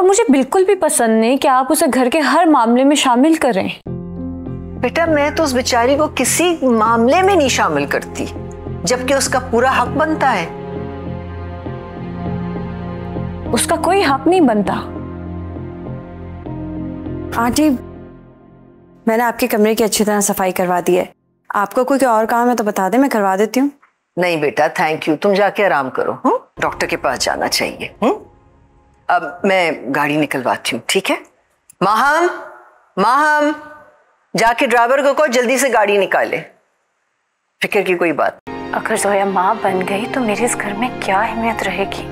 और मुझे बिल्कुल भी पसंद नहीं कि आप उसे घर के हर मामले में शामिल करें। बेटा मैं तो उस बेचारी को किसी मामले में नहीं शामिल करती, जबकि उसका पूरा हक बनता है। उसका कोई हक नहीं बनता। आंटी, मैंने आपके कमरे की अच्छी तरह सफाई करवा दी है। आपको कोई और काम है तो बता दें, मैं करवा देती हूँ। नहीं बेटा थैंक यू, तुम जाके आराम करो। डॉक्टर के पास जाना चाहिए। अब मैं गाड़ी निकलवाती हूँ, ठीक है? माहम, माहम, जाके ड्राइवर को कहो जल्दी से गाड़ी निकाले। फिक्र की कोई बात। अगर जोया माँ बन गई तो मेरे इस घर में क्या अहमियत रहेगी?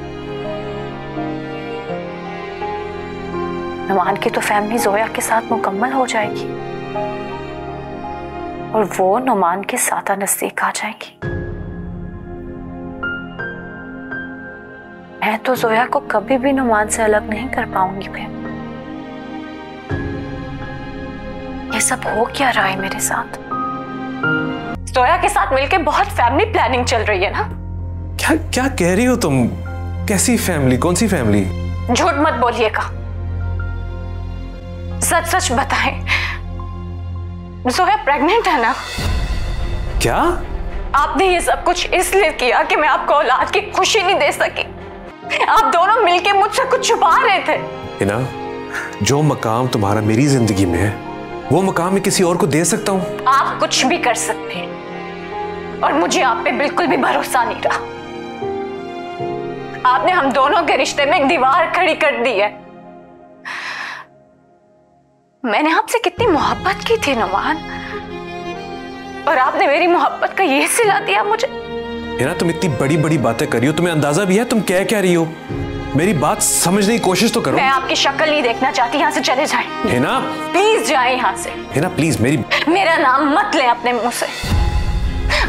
नुमान की तो फैमिली जोया के साथ मुकम्मल हो जाएगी और वो नुमान के साथ नजदीक आ जाएगी। मैं तो जोया को कभी भी नुमान से अलग नहीं कर पाऊंगी। फिर ये सब हो क्या रहा है मेरे साथ? जोया के साथ मिलके बहुत फैमिली प्लानिंग चल रही है ना? क्या क्या कह रही हो तुम? कैसी फैमिली? कौन सी फैमिली? झूठ मत बोलिएगा, सच सच बताएं। जोया प्रेग्नेंट है ना? क्या? आपने ये सब कुछ इसलिए किया कि मैं आपको औलाद की खुशी नहीं दे सकी। आप दोनों मिलके मुझसे कुछ छुपा रहे थे। हिना, जो मकाम तुम्हारा मेरी जिंदगी में है वो मकाम मैं किसी और को दे सकता हूँ? आप कुछ भी कर सकते हैं और मुझे आप पे बिल्कुल भी भरोसा नहीं रहा। आपने हम दोनों के रिश्ते में एक दीवार खड़ी कर दी है। मैंने आपसे कितनी मोहब्बत की थी नुमान, और आपने मेरी मोहब्बत का ये सिला दिया मुझे। हिना, तुम इतनी बड़ी बड़ी बातें कर रही हो, तुम्हें अंदाजा भी है तुम कह क्या रही हो? मेरी बात समझने की कोशिश तो करो। मैं आपकी शक्ल नहीं देखना चाहती, यहाँ से चले जाएं। हिना प्लीज जाएं यहाँ से। हिना प्लीज, मेरा नाम मत लें अपने मुंह से।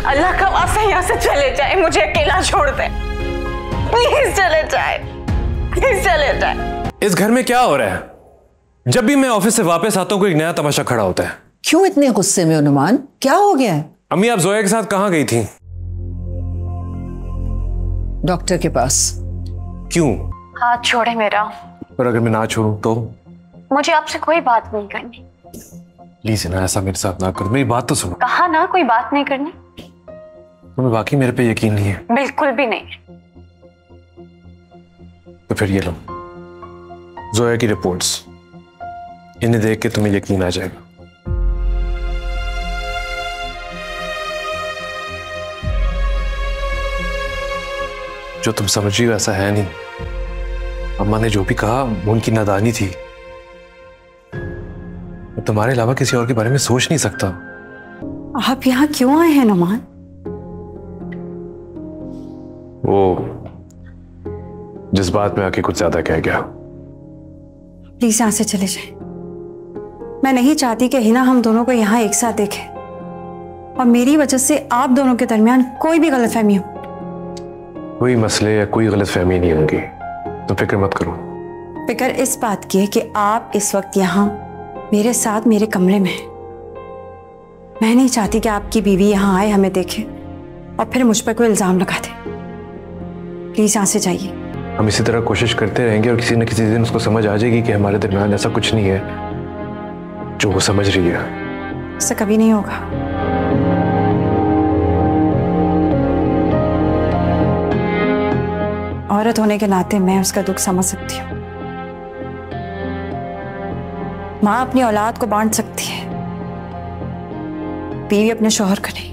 अल्लाह का वास्ता यहाँ से चले जाएं, मुझे अकेला छोड़ दें। प्लीज चले जाएं, प्लीज चले जाएं। इस घर में क्या हो रहा है? जब भी मैं ऑफिस से वापस आता हूँ कोई नया तमाशा खड़ा होता है। क्यों इतने गुस्से में हो नुमान? क्या हो गया है? अम्मी, आप जोया के साथ कहाँ गई थी? डॉक्टर के पास। क्यों? हाथ छोड़े मेरा। पर अगर मैं ना छोड़ूं तो? मुझे आपसे कोई बात नहीं करनी। प्लीज ना, ऐसा मेरे साथ ना करो, मेरी बात तो सुनो। कहा ना कोई बात नहीं करनी। तुम्हें वाकई मेरे पे यकीन नहीं है? बिल्कुल भी नहीं। तो फिर ये लो जोया की रिपोर्ट्स, इन्हें देख के तुम्हें यकीन आ जाएगा। जो तुम समझ रही हो ऐसा है नहीं। अम्मा ने जो भी कहा वो उनकी नादानी थी। मैं तुम्हारे अलावा किसी और के बारे में सोच नहीं सकता। आप यहाँ क्यों आए हैं नुमान? वो जिस बात में आके कुछ ज्यादा कह गया। प्लीज यहाँ से चले जाएं। मैं नहीं चाहती कि हिना हम दोनों को यहाँ एक साथ देखे और मेरी वजह से आप दोनों के दरमियान कोई भी गलतफहमी हो। कोई मसले या कोई गलतफहमी नहीं होगी, तुम फिक्र मत करो। फिक्र इस बात की है कि आप इस वक्त यहाँ मेरे साथ मेरे कमरे में हैं। मैं नहीं चाहती कि आपकी बीवी यहाँ आए, हमें देखे और फिर मुझ पर कोई इल्जाम लगा दे। प्लीज यहाँ से जाइए। हम इसी तरह कोशिश करते रहेंगे और किसी न किसी दिन उसको समझ आ जाएगी कि हमारे दरमियान ऐसा कुछ नहीं है जो वो समझ रही है। ऐसा कभी नहीं होगा। औरत होने के नाते मैं उसका दुख समझ सकती हूँ। माँ अपनी औलाद को बांट सकती है, बीवी अपने शौहर को नहीं।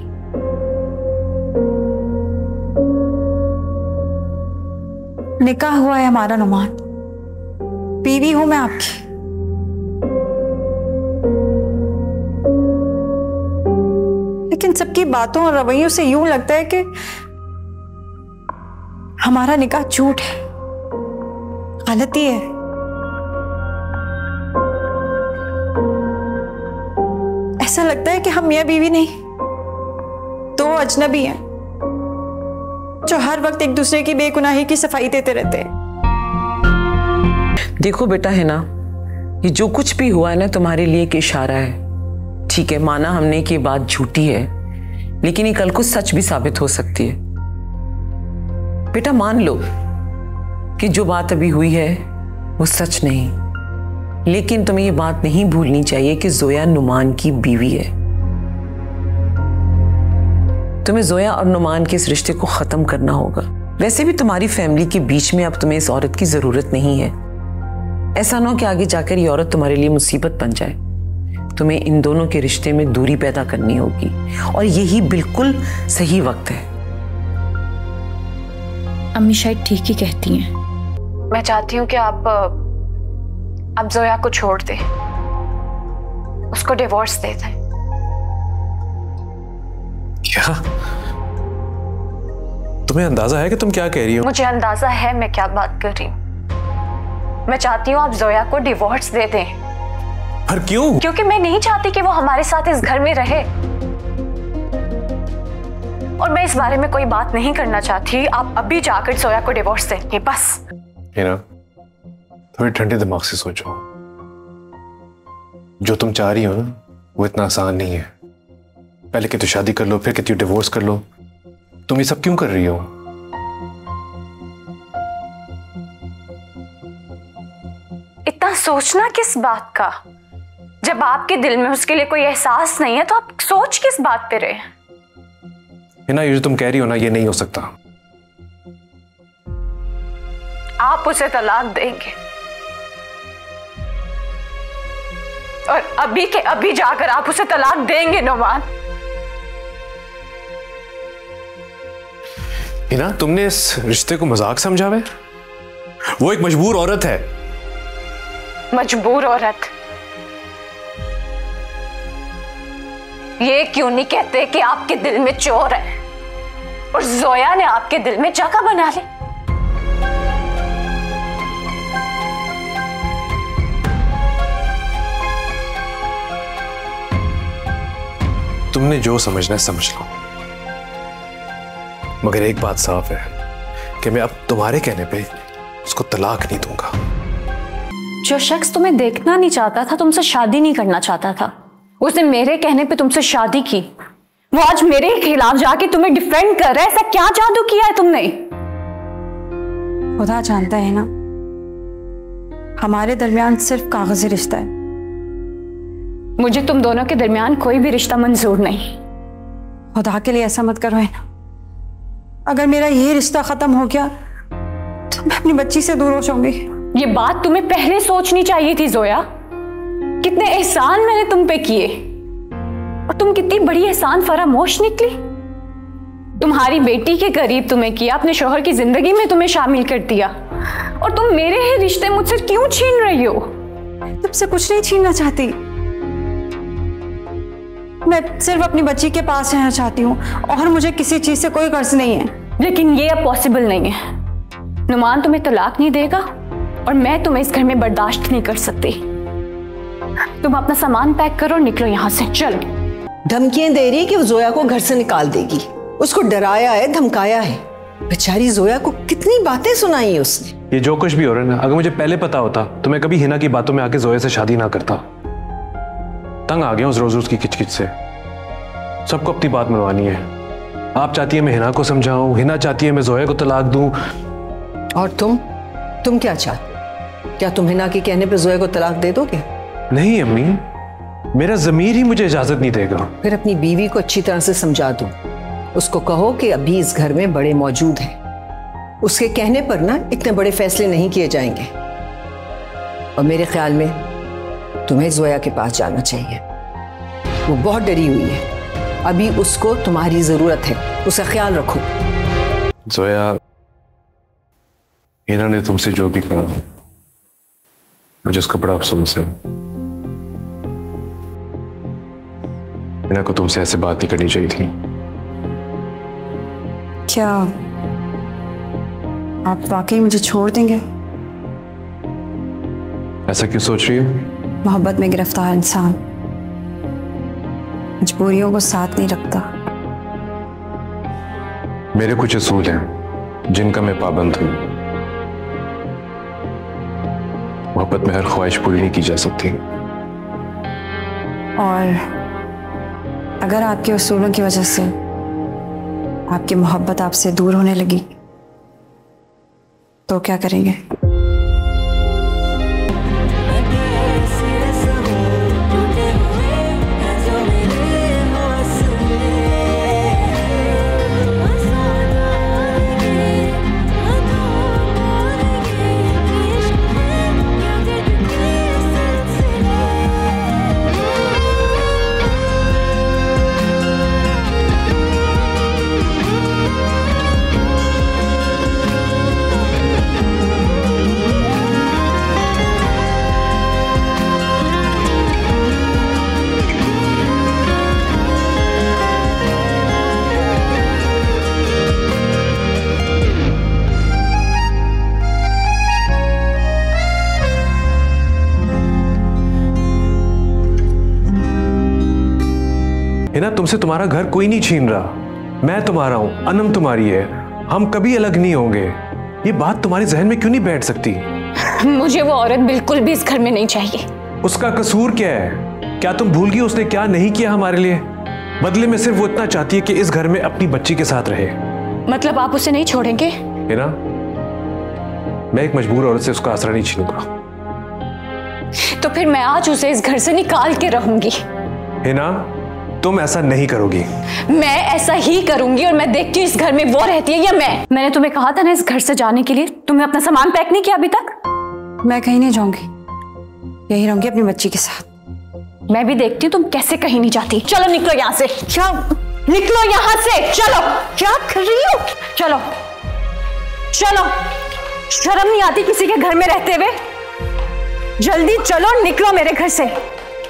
निकाह हुआ है हमारा नुमान, बीवी हूं मैं आपकी। लेकिन सबकी बातों और रवैयों से यूं लगता है कि हमारा निकाह झूठ है, गलती है। ऐसा लगता है कि हम मियां बीवी नहीं, दो अजनबी हैं जो हर वक्त एक दूसरे की बेगुनाही की सफाई देते रहते हैं। देखो बेटा, है ना, ये जो कुछ भी हुआ है ना तुम्हारे लिए एक इशारा है। ठीक है, माना हमने कि ये बात झूठी है, लेकिन ये कल को सच भी साबित हो सकती है। बेटा मान लो कि जो बात अभी हुई है वो सच नहीं, लेकिन तुम्हें ये बात नहीं भूलनी चाहिए कि जोया नुमान की बीवी है। तुम्हें जोया और नुमान के इस रिश्ते को खत्म करना होगा। वैसे भी तुम्हारी फैमिली के बीच में अब तुम्हें इस औरत की जरूरत नहीं है। ऐसा ना हो कि आगे जाकर ये औरत तुम्हारे लिए मुसीबत बन जाए। तुम्हें इन दोनों के रिश्ते में दूरी पैदा करनी होगी और यही बिल्कुल सही वक्त है। अम्मी शायद ठीक ही कहती हैं। मैं चाहती हूँ कि आप जोया को छोड़ दे, उसको डिवोर्स दे दें। क्या? तुम्हें अंदाजा है कि तुम क्या कह रही हो? मुझे अंदाजा है मैं क्या बात कर रही हूँ। मैं चाहती हूँ आप जोया को डिवोर्स दे दें। पर क्यों? क्योंकि मैं नहीं चाहती कि वो हमारे साथ इस घर में रहे, और मैं इस बारे में कोई बात नहीं करना चाहती। आप अभी जाकर जोया को डिवोर्स देंगे बस। हिना, थोड़ी ठंडे दिमाग से सोचो। जो तुम चाह रही हो ना, वो इतना आसान नहीं है। पहले कहती हो शादी कर लो, फिर कहती हो डिवोर्स कर लो। तुम ये सब क्यों कर रही हो? इतना सोचना किस बात का? जब आपके दिल में उसके लिए कोई एहसास नहीं है तो आप सोच किस बात पे रहे? हिना, ये जो तुम कह रही हो ना, ये नहीं हो सकता। आप उसे तलाक देंगे और अभी के अभी जाकर आप उसे तलाक देंगे नुमान। हिना, तुमने इस रिश्ते को मजाक समझा है? वो एक मजबूर औरत है। मजबूर औरत? ये क्यों नहीं कहते कि आपके दिल में चोर है और जोया ने आपके दिल में जगह बना ली? तुमने जो समझना है समझ लो, मगर एक बात साफ है कि मैं अब तुम्हारे कहने पे उसको तलाक नहीं दूंगा। जो शख्स तुम्हें देखना नहीं चाहता था, तुमसे शादी नहीं करना चाहता था, उसने मेरे कहने पे तुमसे शादी की, वो आज मेरे खिलाफ जाके तुम्हें डिफेंड कर रहा है। ऐसा क्या जादू किया है तुमने? खुदा जानता है ना, हमारे दरमियान सिर्फ कागजी रिश्ता है। मुझे तुम दोनों के दरमियान कोई भी रिश्ता मंजूर नहीं। खुदा के लिए ऐसा मत करो है ना। अगर मेरा ये रिश्ता खत्म हो गया तो मैं अपनी बच्ची से दूर हो जाऊंगी। ये बात तुम्हें पहले सोचनी चाहिए थी जोया। कितने एहसान मैंने तुम पे किए और तुम कितनी बड़ी एहसान फरामोश निकली। तुम्हारी बेटी के करीब तुम्हें किया, अपने शौहर की जिंदगी में तुम्हें शामिल कर दिया, और तुम मेरे ही रिश्ते मुझसे क्यों छीन रही हो? तुमसे कुछ नहीं छीनना चाहती, मैं सिर्फ अपनी बच्ची के पास रहना चाहती हूँ और मुझे किसी चीज से कोई कर्ज नहीं है। लेकिन ये अब पॉसिबल नहीं है। नुमान तुम्हें तलाक नहीं देगा और मैं तुम्हें इस घर में बर्दाश्त नहीं कर सकती। तुम अपना सामान पैक करो और निकलो यहाँ से, चलो। धमकियां दे रही है कि वो जोया को घर से निकाल देगी। उसको डराया है, धमकाया है। बेचारी जोया को कितनी बातें सुनाई है उसने। ये जो कुछ भी हो रहा है ना, अगर मुझे पहले पता होता तो मैं कभी हिना की बातों में आके जोया से शादी ना करता। तंग आ गया उस रोज की किचकिच से। सबको अपनी बात मनवानी है। आप चाहती है मैं हिना को समझाऊं, हिना चाहती है मैं जोया को तलाक दूं। और तुम क्या चाहते? क्या तुम हिना के कहने पे जोया को तलाक दे दोगे? नहीं अम्मी, मेरा ज़मीर ही मुझे इजाजत नहीं देगा। फिर अपनी बीवी को अच्छी तरह से समझा दो। उसको कहो कि अभी इस घर में बड़े मौजूद हैं। उसके कहने पर ना इतने बड़े फैसले नहीं किए जाएंगे। और मेरे ख्याल में तुम्हें जोया के पास जाना चाहिए। वो बहुत डरी हुई है। अभी उसको तुम्हारी जरूरत है, उसका ख्याल रखो। जोया, हिना ने तुमसे जो भी कहा मुझे उसका बड़ा अफसोस है। हिना को तुमसे ऐसे बात नहीं करनी चाहिए थी। क्या आप वाकई मुझे छोड़ देंगे? ऐसा क्यों सोच रही हो? मोहब्बत में गिरफ्तार इंसान मजबूरियों को साथ नहीं रखता। मेरे कुछ असूल हैं जिनका मैं पाबंद हूं। मोहब्बत में हर ख्वाहिश पूरी नहीं की जा सकती। और अगर आपके उसूलों की वजह से आपकी मोहब्बत आपसे दूर होने लगी तो क्या करेंगे? हिना, तुमसे तुम्हारा घर कोई नहीं छीन रहा। मैं तुम्हारा हूं, अनम तुम्हारी है, हम कभी अलग नहीं होंगे। ये बात तुम्हारे जहन में क्यों नहीं बैठ सकती? मुझे वो औरत बिल्कुल भी इस घर में नहीं चाहिए। उसका कसूर क्या है? क्या तुम भूल गई उसने क्या नहीं किया हमारे लिए? बदले में सिर्फ वो इतना चाहती है कि इस घर में अपनी बच्ची के साथ रहे। मतलब आप उसे नहीं छोड़ेंगे? हिना, मैं एक मजबूर औरत से उसका आसरा नहीं छीनूंगा। तो फिर मैं आज उसे इस घर से निकाल के रहूंगी। हिना, तुम ऐसा नहीं करोगी। मैं ऐसा ही करूंगी और मैं देखती हूँ इस घर में वो रहती है या मैंने तुम्हें कहा था ना इस घर से जाने के लिए। तुमने अपना सामान पैक नहीं किया अभी तक? मैं कहीं नहीं जाऊंगी, यही रहूंगी अपनी बच्ची के साथ। मैं भी देखती हूँ तुम कैसे कहीं नहीं जाती। चलो निकलो यहाँ से। क्या? निकलो यहाँ से, चलो। क्या कर रही हो? चलो चलो, शर्म नहीं आती किसी के घर में रहते हुए? जल्दी चलो, निकलो मेरे घर से।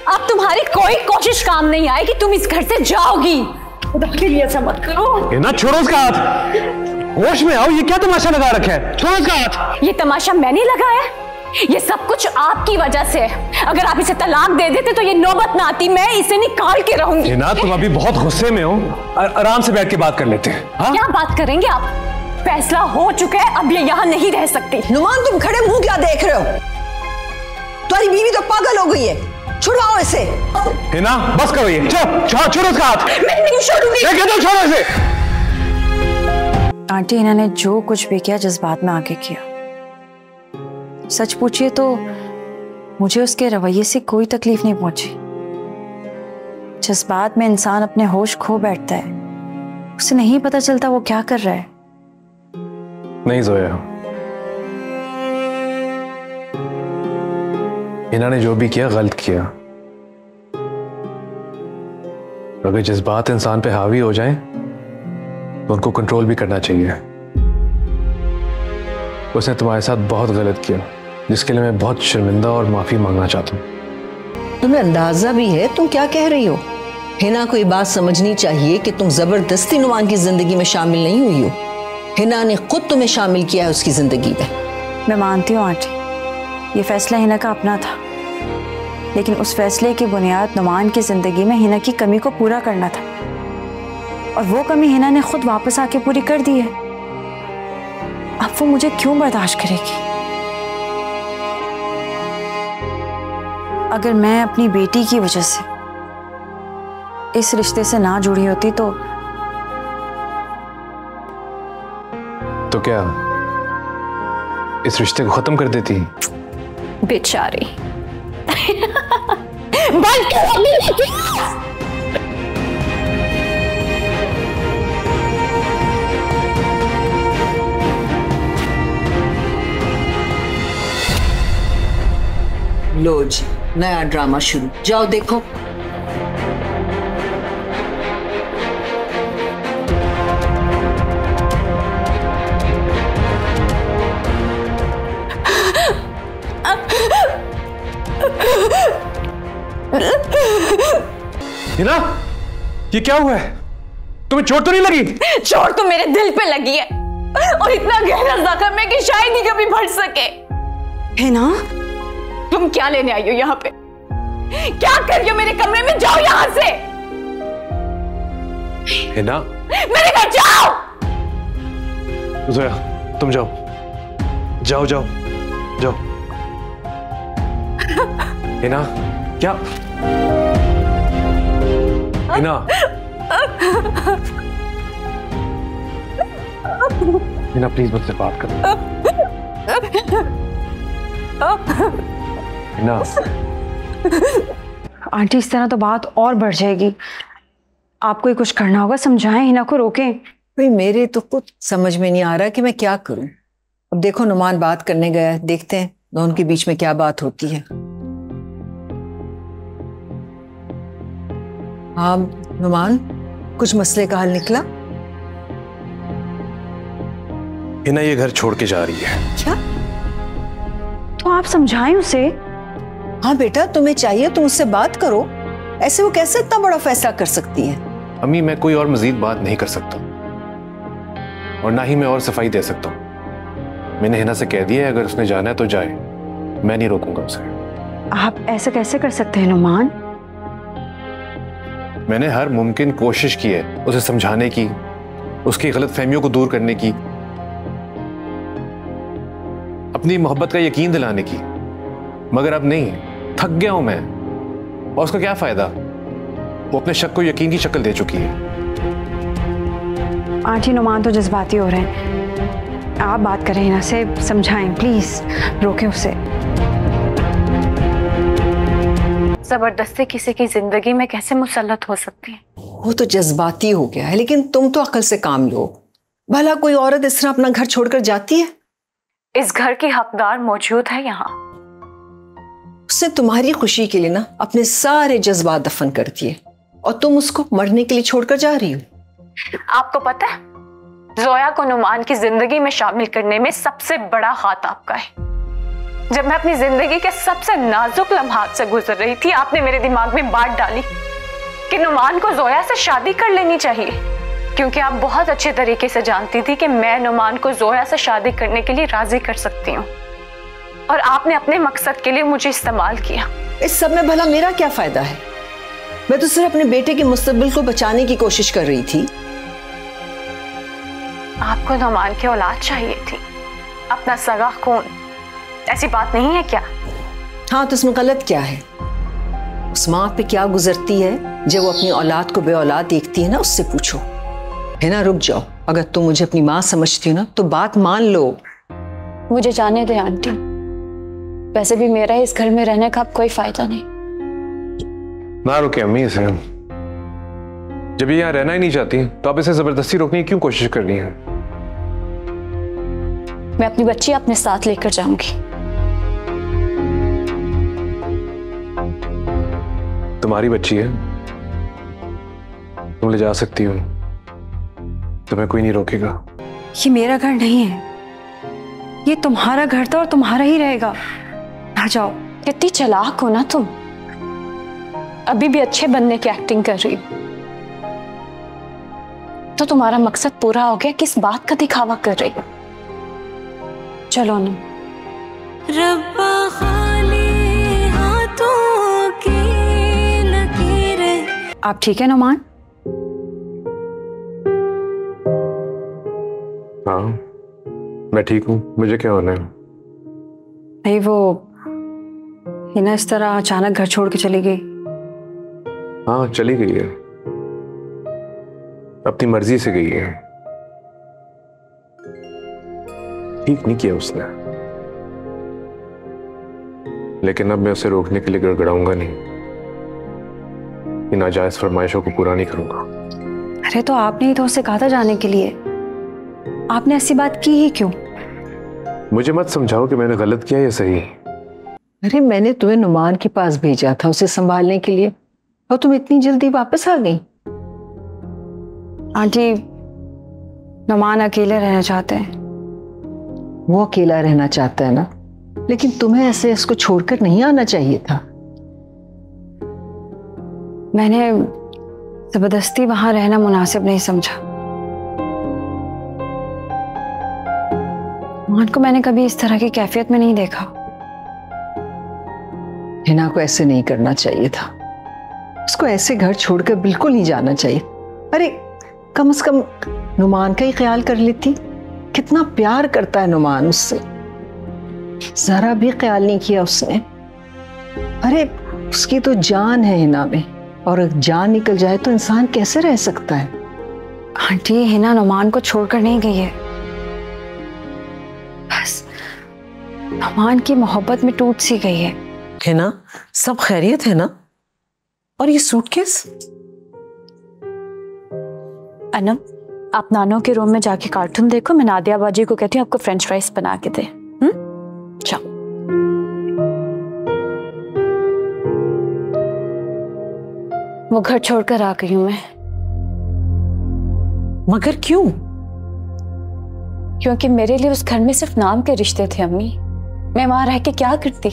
अब तुम्हारी कोई कोशिश काम नहीं आएगी, तुम इस घर से जाओगी। खुदा के लिए ऐसा मत करो। हिना, छोड़ो उसका हाथ, होश में आओ। ये क्या तमाशा लगा रखा है? छोड़ो उसका हाथ। ये तमाशा मैंने लगाया, ये सब कुछ आपकी वजह से है। अगर आप इसे तलाक दे देते तो ये नौबत ना आती, मैं इसे निकाल के रहूंगी। हिना, तुम अभी बहुत गुस्से में हो, आराम से बैठ के बात कर लेते हैं। हाँ? क्या बात करेंगे आप? फैसला हो चुका है, अब ये यहाँ नहीं रह सकती। नुमान, तुम खड़े मुंह क्या देख रहे हो? तुम्हारी बीवी तो पागल हो गई है, छुड़वाओ इसे। हिना, बस करो ये। छोड़ो उसका हाथ। मैं नहीं छोड़ूंगी। छोड़ो इसे। आंटी, इन्होंने जो कुछ भी किया जज्बात में आके किया। सच पूछिए तो मुझे उसके रवैये से कोई तकलीफ नहीं पहुंची। जज्बात में इंसान अपने होश खो बैठता है, उसे नहीं पता चलता वो क्या कर रहा है। नहीं जोया, हिना ने जो भी किया गलत किया। अगर जज्बात इंसान पे हावी हो जाएं तो उनको कंट्रोल भी करना चाहिए। उसने तुम्हारे साथ बहुत गलत किया, जिसके लिए मैं बहुत शर्मिंदा और माफी मांगना चाहता हूँ। तुम्हें अंदाजा भी है तुम क्या कह रही हो? हिना को ये बात समझनी चाहिए कि तुम जबरदस्ती नुमान की जिंदगी में शामिल नहीं हुई हो। हिना ने खुद तुम्हें शामिल किया है उसकी जिंदगी में। मैं मानती हूँ आंटी, ये फैसला हिना का अपना था, लेकिन उस फैसले की बुनियाद नुमान की जिंदगी में हिना की कमी को पूरा करना था, और वो कमी हिना ने खुद वापस आके पूरी कर दी है। अब वो मुझे क्यों बर्दाश्त करेगी? अगर मैं अपनी बेटी की वजह से इस रिश्ते से ना जुड़ी होती तो क्या इस रिश्ते को खत्म कर देती? बेचारी। बंद करो। लो जी, नया ड्रामा शुरू। जाओ देखो। हिना, ये क्या हुआ है? तुम्हें चोट तो नहीं लगी? चोट तो मेरे दिल पे लगी है, और इतना गहरा जख्म है कि शायद ही कभी भर सके। हिना, तुम क्या लेने आई हो यहाँ पे? क्या कर रही हो मेरे कमरे में? जाओ यहाँ से। हिना, मेरे घर जाओ। जोया, तुम जाओ जाओ जाओ जाओ। हिना, क्या? हिना, हिना प्लीज मुझसे बात करो। हिना। आंटी, इस तरह तो बात और बढ़ जाएगी। आपको ही कुछ करना होगा, समझाएं, हिना को रोकें। भाई मेरे तो कुछ समझ में नहीं आ रहा कि मैं क्या करूं। अब देखो नुमान बात करने गया है, देखते हैं दोनों के बीच में क्या बात होती है। हाँ नुमान, कुछ मसले का हल निकला? हिना ये घर छोड़ के जा रही है। क्या? तो आप समझाएं उसे। हाँ बेटा, तुम्हें चाहिए तुम उससे बात करो। ऐसे वो कैसे इतना बड़ा फैसला कर सकती है? अम्मी, मैं कोई और मजीद बात नहीं कर सकता, और ना ही मैं और सफाई दे सकता हूँ। मैंने हिना से कह दिया है अगर उसने जाना है तो जाए, मैं नहीं रोकूंगा उसे। आप ऐसे कैसे कर सकते हैं नुमान? मैंने हर मुमकिन कोशिश की है उसे समझाने की, उसकी गलतफहमियों को दूर करने की, अपनी मोहब्बत का यकीन दिलाने की, मगर अब नहीं, थक गया हूं मैं। और उसका क्या फायदा, वो अपने शक को यकीन की शक्ल दे चुकी है। आंटी नुमान तो जज्बाती हो रहे हैं, आप बात करें हिना से, समझाएं प्लीज, रोकें उसे। जबरदस्ती किसी की जिंदगी में कैसे मुसल्लत हो सकती है? वो तो जज्बाती हो गया है, लेकिन तुम तो अकल से काम लो। भला कोई औरत इस तरह अपना घर छोड़कर जाती है? इस घर की हकदार मौजूद है यहाँ। उसने तुम्हारी खुशी के लिए ना अपने सारे जज्बात दफन कर दिए और तुम उसको मरने के लिए छोड़कर जा रही हो। आपको पता है, जोया को नुमान की जिंदगी में शामिल करने में सबसे बड़ा हाथ आपका है। जब मैं अपनी जिंदगी के सबसे नाजुक लम्हात से गुजर रही थी, आपने मेरे दिमाग में बात डाली कि नुमान को जोया से शादी कर लेनी चाहिए, क्योंकि आप बहुत अच्छे तरीके से जानती थी कि मैं नुमान को जोया से शादी करने के लिए राजी कर सकती हूँ, और आपने अपने मकसद के लिए मुझे इस्तेमाल किया। इस सब में भला मेरा क्या फायदा है? मैं तो सिर्फ अपने बेटे के मुस्तकबिल को बचाने की कोशिश कर रही थी। आपको नुमान की औलाद चाहिए थी, अपना सगा खून, ऐसी बात नहीं है क्या? हाँ, तो इसमें गलत क्या है? उस माँ पे क्या गुजरती है जब वो अपनी औलाद को बे औलाद देखती है ना, उससे पूछो। है ना, रुक जाओ, अगर तुम मुझे अपनी माँ समझती हो ना तो बात मान लो। मुझे जाने दे आंटी, वैसे भी मेरा इस घर में रहने का अब कोई फायदा नहीं। ना रुके अम्मी इसे, जब ये यहाँ रहना ही नहीं चाहती तो आप इसे जबरदस्ती रोकने की क्यों कोशिश कर रही हैं? मैं अपनी बच्ची अपने साथ लेकर जाऊंगी। तुम्हारी बच्ची है, तुम ले जा सकती हो, तुम्हें कोई नहीं रोकेगा। ये मेरा घर नहीं है, ये तुम्हारा घर था और तुम्हारा ही रहेगा। आ जाओ। कितनी चालाक हो ना तुम, अभी भी अच्छे बनने की एक्टिंग कर रही हो। तो तुम्हारा मकसद पूरा हो गया, किस बात का दिखावा कर रही हो? चलो ना। रब्बा खाली हाथों की लकीरें। आप ठीक है नुमान? हाँ, मैं ठीक हूँ, मुझे क्या होना है? नहीं, वो हिना इस तरह अचानक घर छोड़ के चली गई। हाँ, चली गई है, अपनी मर्जी से गई है। ठीक नहीं किया उसने, लेकिन अब मैं उसे रोकने के लिए गड़गड़ाऊंगा नहीं, इन नाजायज फरमाइशों को पूरा नहीं करूंगा। अरे तो आपने ही तो उसे कहा था जाने के लिए, आपने ऐसी बात की ही क्यों? मुझे मत समझाओ कि मैंने गलत किया या सही। अरे मैंने तुम्हें नुमान के पास भेजा था उसे संभालने के लिए, और तुम इतनी जल्दी वापस आ गई। आंटी, नुमान अकेले रहना चाहते हैं। वो अकेला रहना चाहता है ना, लेकिन तुम्हें ऐसे इसको छोड़कर नहीं आना चाहिए था। मैंने जबरदस्ती वहां रहना मुनासिब नहीं समझा। नुमान को मैंने कभी इस तरह की कैफियत में नहीं देखा। हिना को ऐसे नहीं करना चाहिए था, उसको ऐसे घर छोड़कर बिल्कुल नहीं जाना चाहिए। अरे कम से कम नुमान का ही ख्याल कर लेती, कितना प्यार करता है नुमान उससे, जरा भी ख्याल नहीं किया उसने। अरे उसकी तो जान है हिना में, और अगर जान निकल जाए तो इंसान कैसे रह सकता है? आंटी, हिना नुमान को छोड़कर नहीं गई है, बस नुमान की मोहब्बत में टूट सी गई है ना? सब खैरियत है ना? और ये सूटकेस? अनम, आप नानो के रूम में जाके कार्टून देखो, मैं नादिया बाजी को कहती हूँ आपको फ्रेंच फ्राइज बना के दे। जाओ। वो घर छोड़कर आ गई हूं मैं। मगर क्यों? क्योंकि मेरे लिए उस घर में सिर्फ नाम के रिश्ते थे अम्मी, मैं वहां रह के क्या करती?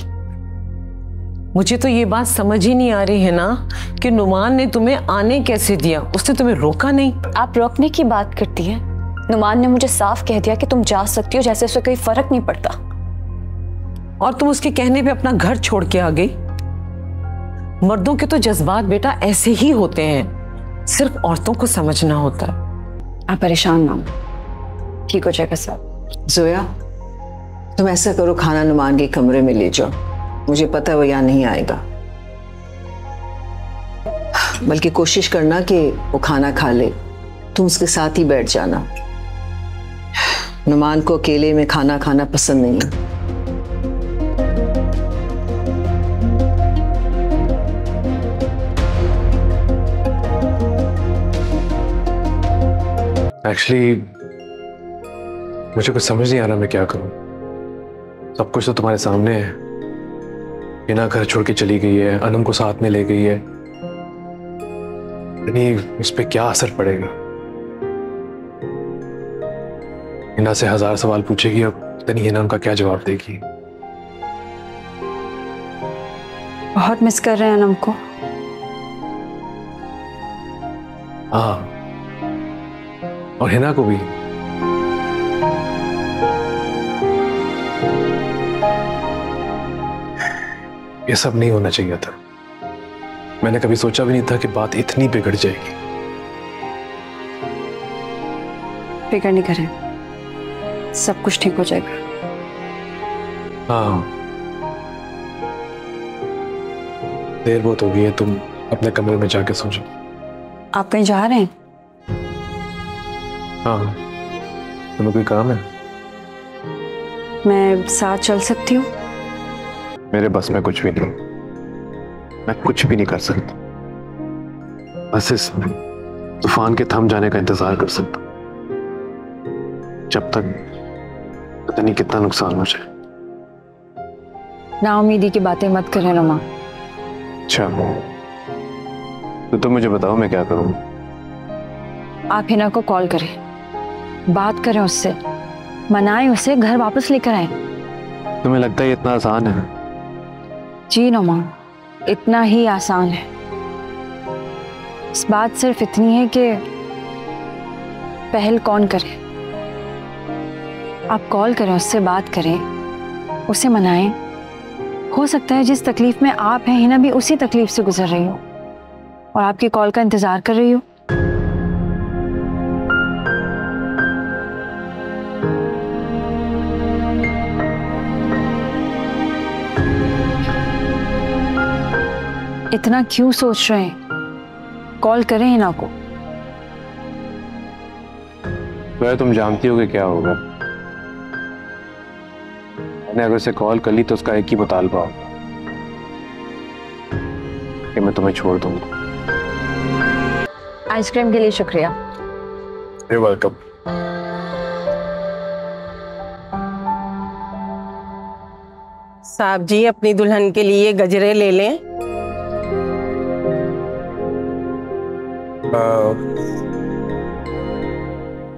मुझे तो ये बात समझ ही नहीं आ रही है ना कि नुमान ने तुम्हें आने कैसे दिया, उसने तुम्हें रोका नहीं। आप रोकने की बात करती हैं। नुमान ने मुझे साफ कह दिया कि तुम जा सकती हो, जैसे उसे कोई फर्क नहीं पड़ता। और तुम उसके कहने पे अपना घर छोड़ के आ गई। मर्दों के तो जज्बात बेटा ऐसे ही होते हैं, सिर्फ औरतों को समझना होता है। आप परेशान ना हो, ठीक हो जाएगा सब। जोया, तुम ऐसा करो, खाना नुमान के कमरे में ले जाओ, मुझे पता है वो यहाँ नहीं आएगा। बल्कि कोशिश करना कि वो खाना खा ले, तुम उसके साथ ही बैठ जाना। नुमान को अकेले में खाना खाना पसंद नहीं है। एक्चुअली मुझे कुछ समझ नहीं आ रहा मैं क्या करूं। सब कुछ तो तुम्हारे सामने है। हिना घर छोड़ के चली गई है, अनम को साथ में ले गई है, यानी इस पे क्या असर पड़ेगा। हिना से 1000 सवाल पूछेगी, अब पता नहीं हिना उनका क्या जवाब देगी। बहुत मिस कर रहे हैं अनम को। हाँ, और हिना को भी। ये सब नहीं होना चाहिए था। मैंने कभी सोचा भी नहीं था कि बात इतनी बिगड़ जाएगी। फिक्र नहीं करें, सब कुछ ठीक हो जाएगा। हाँ, देर बहुत हो गई है, तुम अपने कमरे में जाके सो जाओ। आप कहीं जा रहे हैं? हाँ, तुम्हें कोई काम है? मैं साथ चल सकती हूँ? मेरे बस में कुछ भी नहीं, मैं कुछ भी नहीं कर सकता। बस इस तूफान के थम जाने का इंतजार कर सकता, जब तक पता नहीं कितना नुकसान हो जाए। नाउमीदी की बातें मत करें रमा। अच्छा, तो तुम मुझे बताओ मैं क्या करूं? आप हिना को कॉल करें, बात करें उससे, मनाएं उसे, घर वापस लेकर आए। तुम्हें लगता है ये इतना आसान है? जी नमा, इतना ही आसान है। इस बात सिर्फ इतनी है कि पहल कौन करे। आप कॉल करें, उससे बात करें, उसे मनाएं। हो सकता है जिस तकलीफ में आप हैं हिना भी उसी तकलीफ से गुजर रही हो और आपकी कॉल का इंतजार कर रही हो। इतना क्यों सोच रहे हैं? कॉल करें हिना को। तो तुम जानती हो कि क्या होगा। मैंने अगर उसे कॉल कर ली तो उसका एक ही मुतालबा होगा कि मैं तुम्हें छोड़ दूंगा। आइसक्रीम के लिए शुक्रिया। You're welcome। साहब जी, अपनी दुल्हन के लिए गजरे ले लें।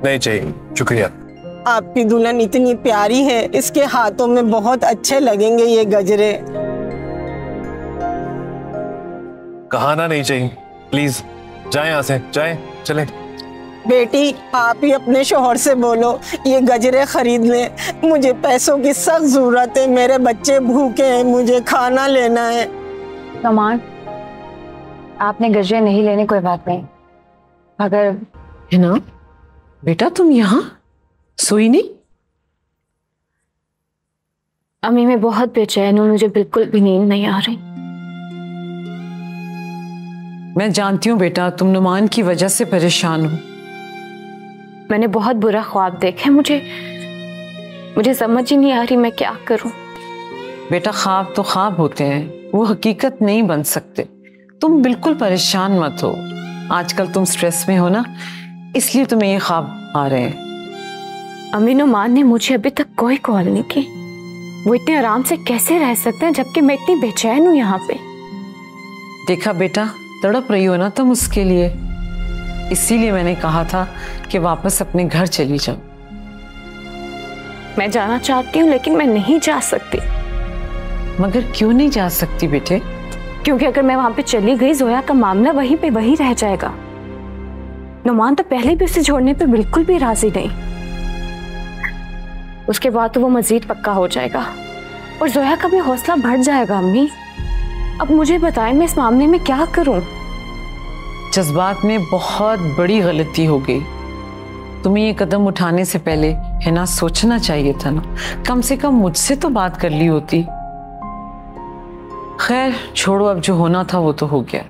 नहीं चाहिए, शुक्रिया। आपकी दुल्हन इतनी प्यारी है, इसके हाथों में बहुत अच्छे लगेंगे ये गजरे। कहा ना नहीं चाहिए, प्लीज जाए यहाँ से, जाए, चले। बेटी, आप ही अपने शोहर से बोलो ये गजरे खरीद ले। मुझे पैसों की सख्त जरूरत है, मेरे बच्चे भूखे हैं, मुझे खाना लेना है। कमान, आपने गजरे नहीं लेने, कोई बात नहीं। अगर हिना बेटा तुम यहाँ सोई नहीं? अम्मी मैं बहुत बेचैन हूँ, मुझे बिल्कुल भी नींद नहीं आ रही। मैं जानती हूँ बेटा, तुम नुमान की वजह से परेशान हो। मैंने बहुत बुरा ख्वाब देखा, मुझे समझ ही नहीं आ रही मैं क्या करूं। बेटा ख्वाब तो ख्वाब होते हैं, वो हकीकत नहीं बन सकते। तुम बिल्कुल परेशान मत हो। आजकल तुम स्ट्रेस में हो ना, इसलिए तुम्हें ये ख्वाब आ रहे हैं। अम्मी, नुमान ने मुझे अभी तक कोई कॉल नहीं की। वो इतने आराम से कैसे रह सकते हैं जबकि मैं इतनी बेचैन हूँ यहाँ पे। देखा बेटा, तड़प रही हो ना तुम उसके लिए, इसीलिए मैंने कहा था कि वापस अपने घर चली जाओ। मैं जाना चाहती हूँ लेकिन मैं नहीं जा सकती। मगर क्यों नहीं जा सकती बेटे? क्योंकि अगर मैं वहां पे चली गई जोया का मामला वहीं पे वही रह जाएगा। नुमान तो पहले भी उसे छोड़ने पे बिल्कुल भी राजी नहीं, उसके बाद तो वो मजीद पक्का हो जाएगा और जोया का भी हौसला बढ़ जाएगा। अम्मी, अब मुझे बताएं मैं इस मामले में क्या करूं? जज्बात में बहुत बड़ी गलती हो गई। तुम्हें ये कदम उठाने से पहले है ना सोचना चाहिए था ना, कम से कम मुझसे तो बात कर ली होती। खैर छोड़ो, अब जो होना था वो तो हो गया।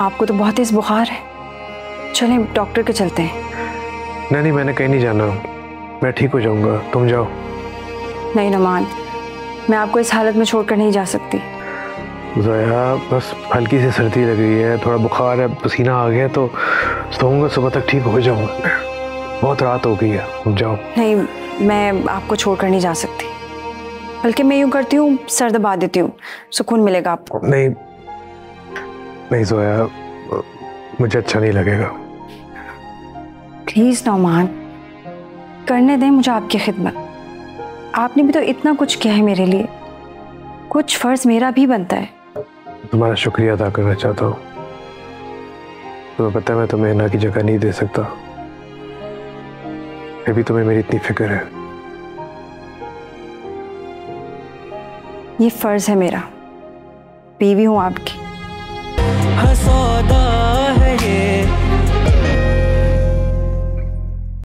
आपको तो बहुत तेज बुखार है, चलें डॉक्टर के चलते हैं। नहीं, मैंने कहीं नहीं जाना, मैं ठीक हो जाऊंगा, तुम जाओ। नहीं नुमान, मैं आपको इस हालत में छोड़कर नहीं जा सकती। जोया बस हल्की सी सर्दी लग रही है, थोड़ा बुखार है, पसीना आ गया तो सोऊंगा, सुबह तक ठीक हो जाऊंगा। बहुत रात हो गई है, तुम जाओ। नहीं, मैं आपको छोड़कर नहीं जा सकती, बल्कि मैं यूं करती हूँ सर दबा देती हूँ, सुकून मिलेगा आपको। नहीं नहीं जोया, मुझे अच्छा नहीं लगेगा। प्लीज नौमान, करने दें मुझे आपकी खिदमत। आपने भी तो इतना कुछ किया है मेरे लिए, कुछ फर्ज मेरा भी बनता है। तुम्हारा शुक्रिया अदा करना चाहता हूँ। तुम्हें पता है मैं तुम्हें हिना की जगह नहीं दे सकता, फिर भी तुम्हें मेरी इतनी फिक्र है। ये फर्ज है मेरा, बीवी हूँ आपकी। हसौदा